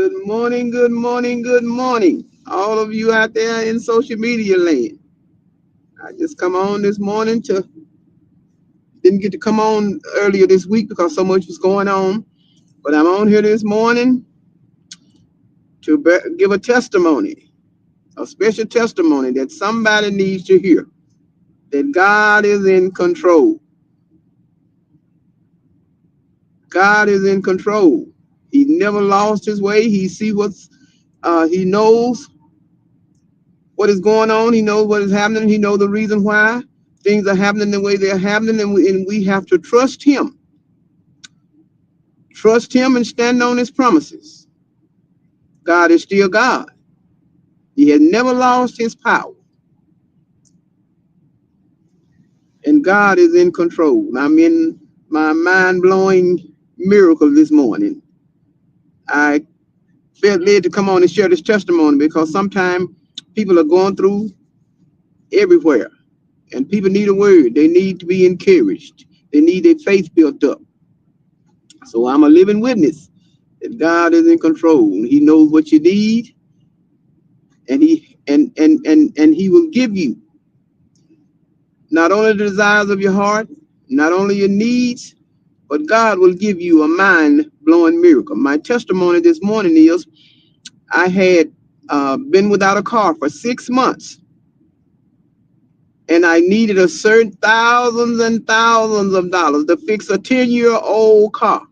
Good morning, good morning, good morning. All of you out there in social media land. I just come on this morning to didn't get to come on earlier this week because so much was going on. But I'm on here this morning to give a testimony, a special testimony that somebody needs to hear. That God is in control. God is in control. He never lost his way. He knows what is going on. He knows what is happening. He knows the reason why things are happening the way they're happening, and we have to trust him. Trust him and stand on his promises. God is still God. He has never lost his power, and God is in control. I'm in my mind-blowing miracle this morning. I felt led to come on and share this testimony because sometimes people are going through everywhere, and people need a word. They need to be encouraged. They need their faith built up. So I'm a living witness that God is in control. He knows what you need, and he will give you not only the desires of your heart, not only your needs, but God will give you a mind-blowing miracle. My testimony this morning is I had been without a car for 6 months, and I needed a certain thousands and thousands of dollars to fix a 10-year-old car.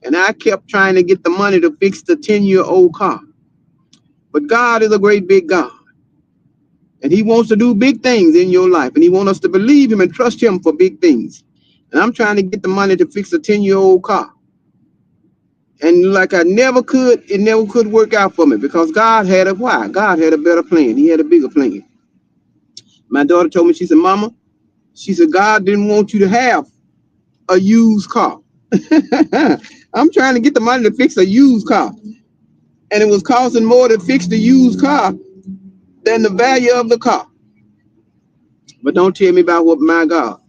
And I kept trying to get the money to fix the 10-year-old car. But God is a great big God. And he wants to do big things in your life. And he wants us to believe him and trust him for big things. And I'm trying to get the money to fix a 10-year-old car. And like I never could, it never could work out for me because God had a why. God had a better plan. He had a bigger plan. My daughter told me, she said, Mama, she said, God didn't want you to have a used car. I'm trying to get the money to fix a used car. And it was costing more to fix the used car than the value of the car. But don't tell me about what my God.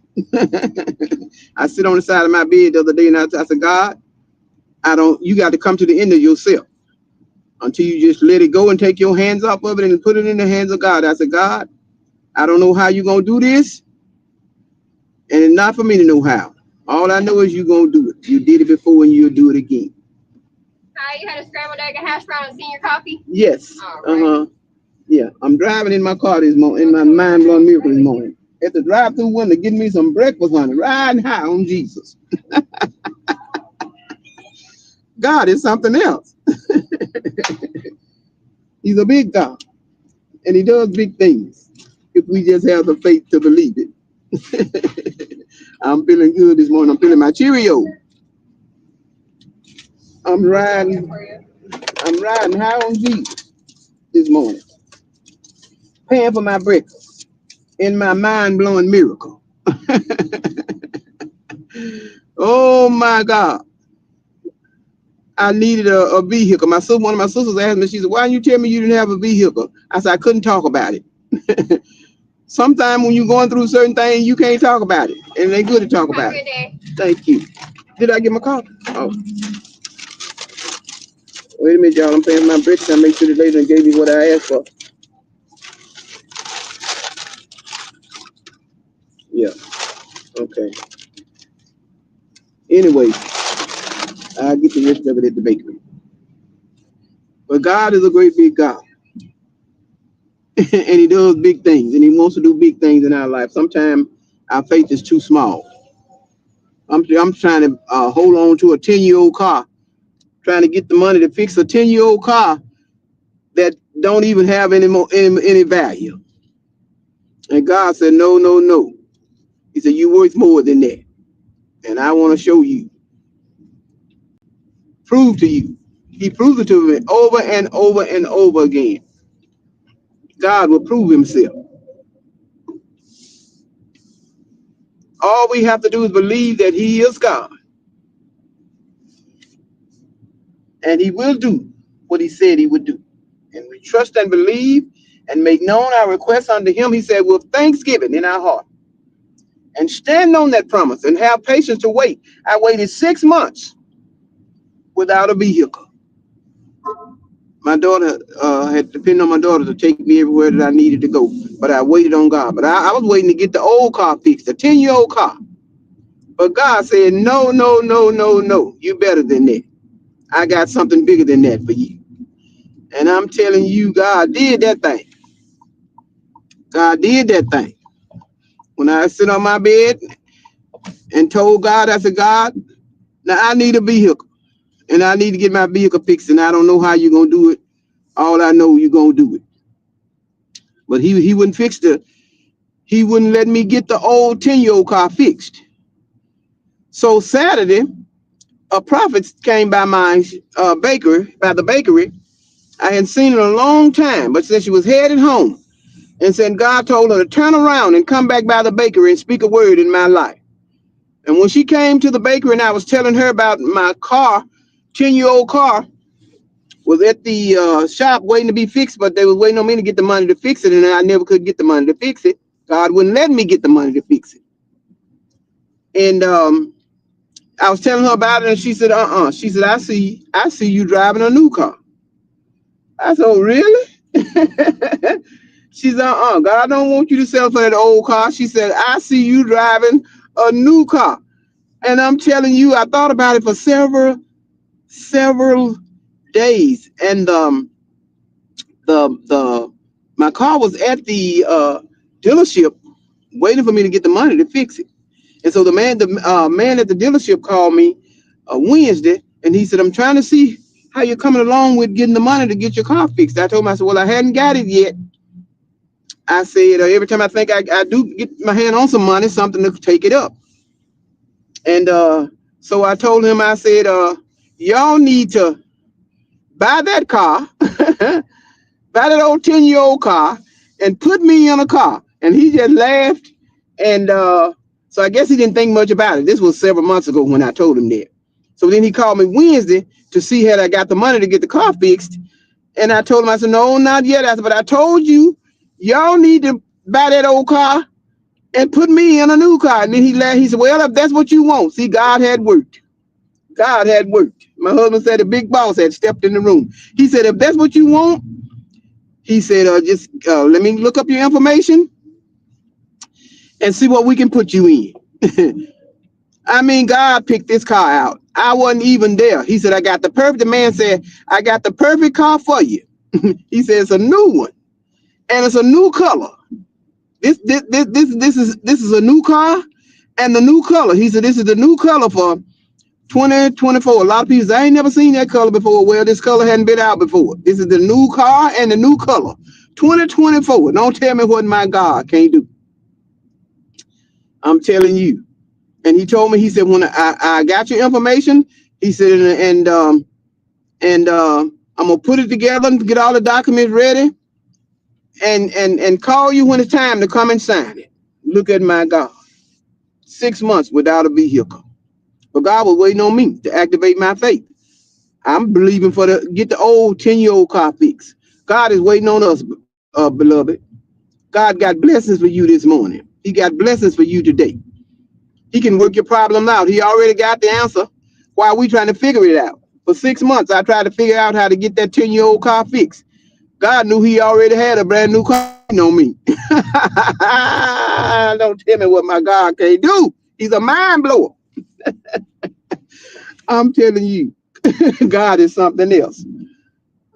I sit on the side of my bed the other day and I said, God, you got to come to the end of yourself until you just let it go and take your hands off of it and put it in the hands of God. I said, God, I don't know how you're going to do this. And it's not for me to know how. All I know is you're going to do it. You did it before and you'll do it again. Hi, you had a scrambled egg, a hash brown, and senior coffee? Yes. Right. Yeah, I'm driving in my car this morning, in my mind-blowing miracle this morning. At the drive-through window, getting me some breakfast, honey, riding high on Jesus. God is something else. He's a big God, and he does big things if we just have the faith to believe it. I'm feeling good this morning. I'm feeling my Cheerio. I'm riding. I'm riding high on Jesus this morning, paying for my breakfast in my mind-blowing miracle. Oh my God. I needed a vehicle. One of my sisters asked me, she said, why didn't you tell me you didn't have a vehicle? I said, I couldn't talk about it. Sometimes when you're going through certain things, you can't talk about it. And they good to talk about it. Thank you. Did I get my car? Oh, wait a minute, y'all. I'm paying my bricks. I make sure the lady gave me what I asked for. Yeah. Okay. Anyway, I'll get the rest of it at the bakery. But God is a great big God. And he does big things. And he wants to do big things in our life. Sometimes our faith is too small. I'm trying to hold on to a 10-year-old car, trying to get the money to fix a 10-year-old car that don't even have any value. And God said, no, no, no. He said, you're worth more than that. And I want to show you, prove to you. He proved it to me over and over and over again. God will prove himself. All we have to do is believe that he is God. And he will do what he said he would do. And we trust and believe and make known our requests unto him. He said, with thanksgiving in our heart. And stand on that promise and have patience to wait. I waited 6 months without a vehicle. My daughter had depended on my daughter to take me everywhere that I needed to go, but I waited on God. But I was waiting to get the old car fixed, the 10-year-old car. But God said, no, no, no, no, no. You better than that. I got something bigger than that for you. And I'm telling you, God did that thing. God did that thing. When I sit on my bed and told God, I said, God, now I need a vehicle. And I need to get my vehicle fixed. And I don't know how you're going to do it. All I know, you're going to do it. But he wouldn't fix he wouldn't let me get the old 10-year-old car fixed. So Saturday, a prophet came by my the bakery. I hadn't seen her in a long time, but said she was headed home and said God told her to turn around and come back by the bakery and speak a word in my life. And when she came to the bakery and I was telling her about my car, 10-year-old car, was at the shop waiting to be fixed, but they was waiting on me to get the money to fix it, and I never could get the money to fix it. God wouldn't let me get the money to fix it. And I was telling her about it, and she said, She said, I see you driving a new car. I said, oh, really? She said, God don't want you to sell for that old car. She said, I see you driving a new car. And I'm telling you, I thought about it for several days. And my car was at the dealership waiting for me to get the money to fix it. And so the man at the dealership called me Wednesday, and he said, I'm trying to see how you're coming along with getting the money to get your car fixed. I told him, I said, well, I hadn't got it yet. I said, every time I think I do get my hand on some money, something to take it up. And so I told him, I said, y'all need to buy that car, buy that old 10-year-old car, and put me in a car. And he just laughed. And so I guess he didn't think much about it. This was several months ago when I told him that. So then he called me Wednesday to see had I got the money to get the car fixed. And I told him, I said, no, not yet. I said, but I told you, y'all need to buy that old car and put me in a new car. And then he laughed. He said, well, if that's what you want. See, God had worked. God had worked. My husband said the big boss had stepped in the room. He said, if that's what you want, he said, just let me look up your information and see what we can put you in. I mean, God picked this car out. I wasn't even there. He said, the man said, I got the perfect car for you. He said, it's a new one and it's a new color. This is a new car and the new color. He said, this is the new color for 2024. A lot of people say, I ain't never seen that color before. Well, this color hadn't been out before. This is the new car and the new color. 2024. Don't tell me what my God can't do. I'm telling you. And he told me, he said, when I got your information, he said, and I'm gonna put it together and get all the documents ready and call you when it's time to come and sign it. Look at my God. 6 months without a vehicle. But God was waiting on me to activate my faith. I'm believing get the old 10-year-old car fixed. God is waiting on us, beloved. God got blessings for you this morning. He got blessings for you today. He can work your problem out. He already got the answer. Why are we trying to figure it out? For 6 months, I tried to figure out how to get that 10-year-old car fixed. God knew he already had a brand new car on me. Don't tell me what my God can't do. He's a mind blower. I'm telling you, God is something else.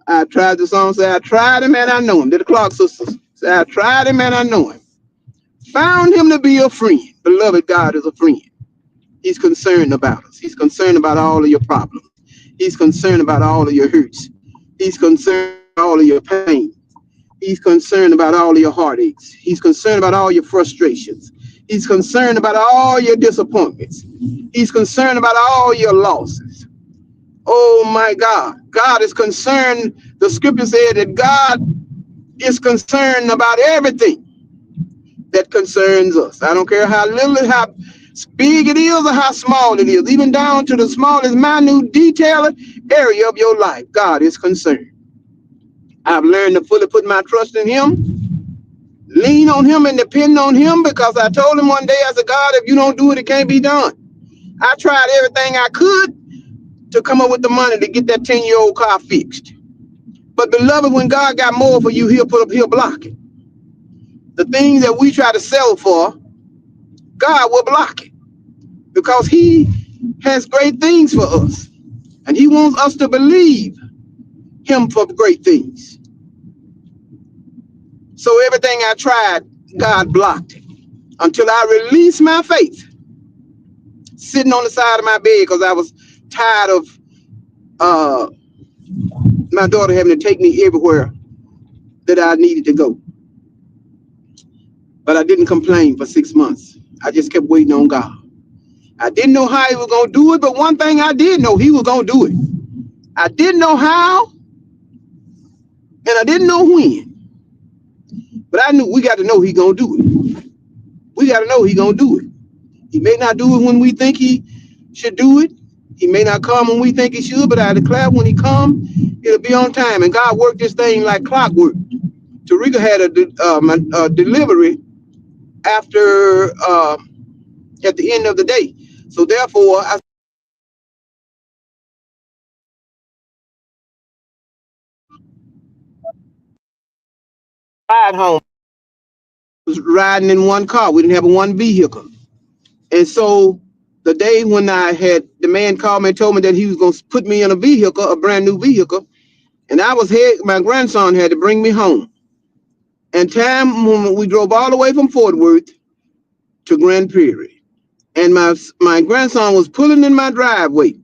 I tried the song, say, I tried him and I know him. Did the Clark sisters say, I tried him and I know him. Found him to be a friend. Beloved, God is a friend. He's concerned about us. He's concerned about all of your problems. He's concerned about all of your hurts. He's concerned about all of your pain. He's concerned about all of your heartaches. He's concerned about all your frustrations. He's concerned about all your disappointments. He's concerned about all your losses. Oh my God. God is concerned. The scripture said that God is concerned about everything that concerns us. I don't care how little, how big it is or how small it is, even down to the smallest minute detailed area of your life. God is concerned. I've learned to fully put my trust in him, lean on him and depend on him, because I told him one day, I said, God, if you don't do it, it can't be done. I tried everything I could to come up with the money to get that 10-year-old car fixed. But beloved, when God got more for you, he'll block it. The things that we try to sell for, God will block it because he has great things for us. And he wants us to believe him for great things. So everything I tried, God blocked it until I released my faith, sitting on the side of my bed because I was tired of my daughter having to take me everywhere that I needed to go. But I didn't complain for 6 months. I just kept waiting on God. I didn't know how he was going to do it, but one thing I did know, he was going to do it. I didn't know how, and I didn't know when. But I knew we got to know he going to do it. We got to know he going to do it. He may not do it when we think he should do it. He may not come when we think he should, but I declare when he come, it'll be on time. And God worked this thing like clockwork. Tarika had a delivery after at the end of the day. So therefore, I ride home. I was riding in one car. We didn't have one vehicle. And so the day when I had the man called me and told me that he was going to put me in a vehicle, a brand new vehicle, and my grandson had to bring me home. And time when we drove all the way from Fort Worth to Grand Prairie, and my grandson was pulling in my driveway,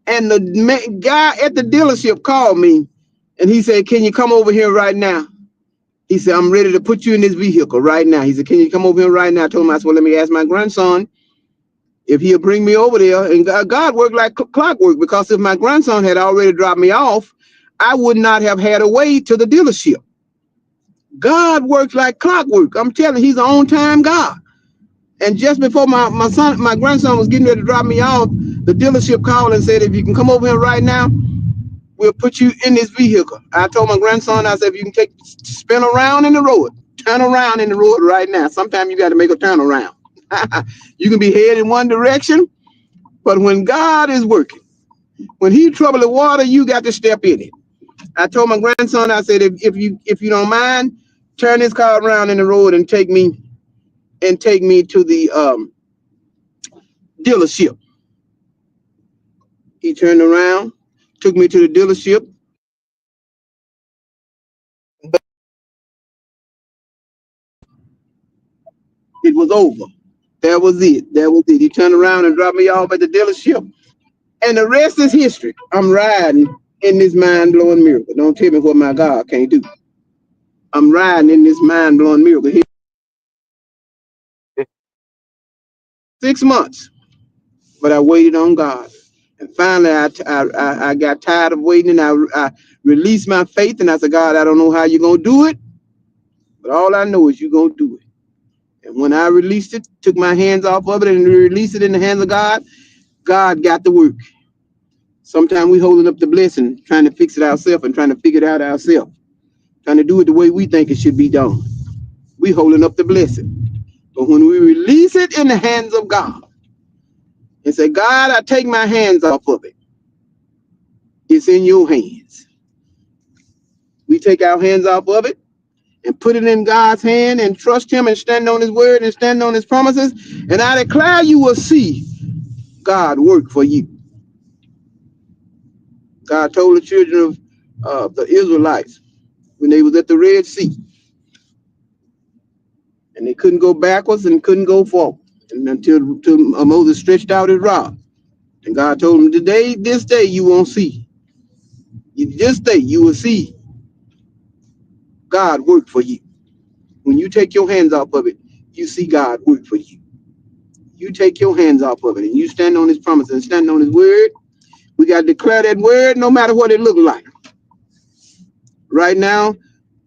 and the guy at the dealership called me, and he said, "Can you come over here right now?" He said, "I'm ready to put you in this vehicle right now." He said, "Can you come over here right now?" I told him, I said, "Well, let me ask my grandson if he'll bring me over there." And God worked like clockwork, because if my grandson had already dropped me off, I would not have had a way to the dealership. God works like clockwork. I'm telling you, he's an on-time God. And just before my grandson was getting ready to drop me off, the dealership called and said, "If you can come over here right now, we'll put you in this vehicle." I told my grandson, I said, "If you can spin around in the road, turn around in the road right now." Sometimes you got to make a turn around. You can be headed in one direction, but when God is working, when he trouble the water, you got to step in it. I told my grandson, I said, if you don't mind, turn this car around in the road and take me to the dealership. He turned around, took me to the dealership. But it was over. That was it. That was it. He turned around and dropped me off at the dealership. And the rest is history. I'm riding in this mind-blowing miracle. Don't tell me what my God can't do. I'm riding in this mind-blowing miracle. 6 months, but I waited on God. And finally, I got tired of waiting, and I released my faith, and I said, "God, I don't know how you're going to do it, but all I know is you're going to do it." And when I released it, took my hands off of it and released it in the hands of God, God got the work. Sometimes we holding up the blessing, trying to fix it ourselves and trying to figure it out ourselves, trying to do it the way we think it should be done. We holding up the blessing. But when we release it in the hands of God and say, "God, I take my hands off of it. It's in your hands." We take our hands off of it and put it in God's hand and trust him and stand on his word and stand on his promises. And I declare you will see God work for you. God told the children of the Israelites when they was at the Red Sea, and they couldn't go backwards and couldn't go forward, and until Moses stretched out his rod. And God told him, this day you won't see. This day you will see God work for you. When you take your hands off of it, you see God work for you. You take your hands off of it and you stand on his promise and stand on his word. We got to declare that word no matter what it looks like. Right now,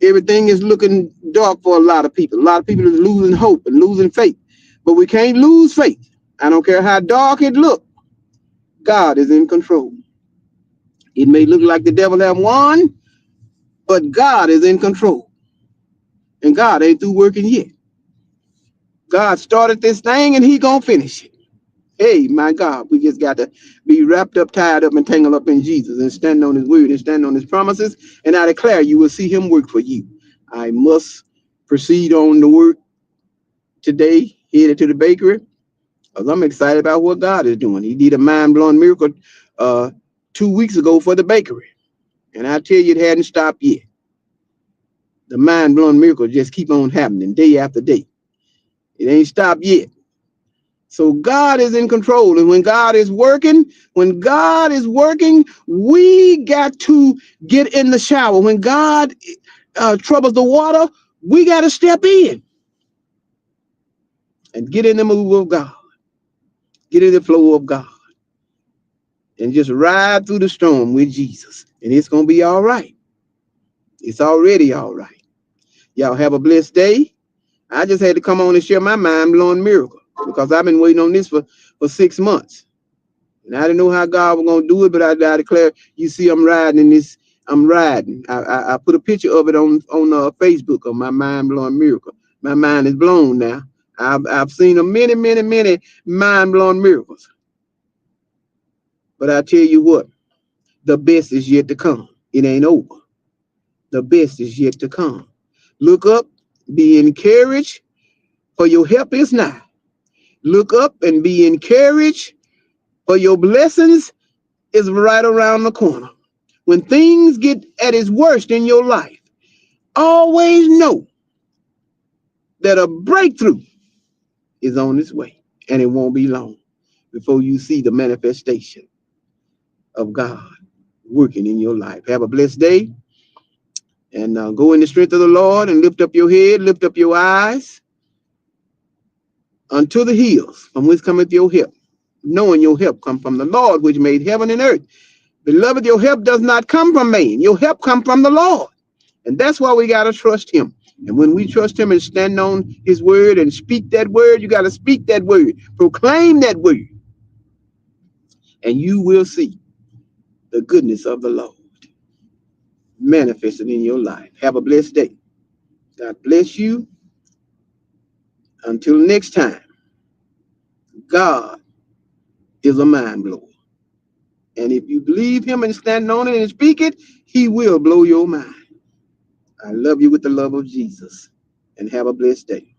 everything is looking dark for a lot of people. A lot of people are losing hope and losing faith. But we can't lose faith. I don't care how dark it looks. God is in control. It may look like the devil have won, but God is in control. And God ain't through working yet. God started this thing and he gonna finish it. Hey, my God, we just got to be wrapped up, tied up, and tangled up in Jesus and stand on his word and stand on his promises. And I declare you will see him work for you. I must proceed on the work today, headed to the bakery, because I'm excited about what God is doing. He did a mind-blowing miracle uh, 2 weeks ago for the bakery. And I tell you, it hadn't stopped yet. The mind-blowing miracle just keep on happening day after day. It ain't stopped yet. So God is in control. And when God is working, we got to get in the shower. When God troubles the water, we got to step in and get in the move of God, get in the flow of God, and just ride through the storm with Jesus. And it's going to be all right. It's already all right. Y'all have a blessed day. I just had to come on and share my mind-blowing miracle because I've been waiting on this for 6 months. And I didn't know how God was going to do it, but I declare, you see, I'm riding in this. I'm riding. I put a picture of it on Facebook of my mind-blowing miracle. My mind is blown now. I've seen a many, many, many mind-blowing miracles. But I tell you what, the best is yet to come. It ain't over. The best is yet to come. Look up, be encouraged, for your help is nigh. Look up and be encouraged, for your blessings is right around the corner. When things get at its worst in your life, always know that a breakthrough is on its way, and it won't be long before you see the manifestation of God working in your life. Have a blessed day, and go in the strength of the Lord and lift up your head, lift up your eyes unto the hills from which cometh your help, knowing your help come from the Lord which made heaven and earth. Beloved, your help does not come from man. Your help come from the Lord. And that's why we got to trust him. And when we trust him and stand on his word and speak that word, you got to speak that word, proclaim that word, and you will see the goodness of the Lord manifested in your life. Have a blessed day. God bless you. Until next time, God is a mind blower. And if you believe him and stand on it and speak it, he will blow your mind. I love you with the love of Jesus. And have a blessed day.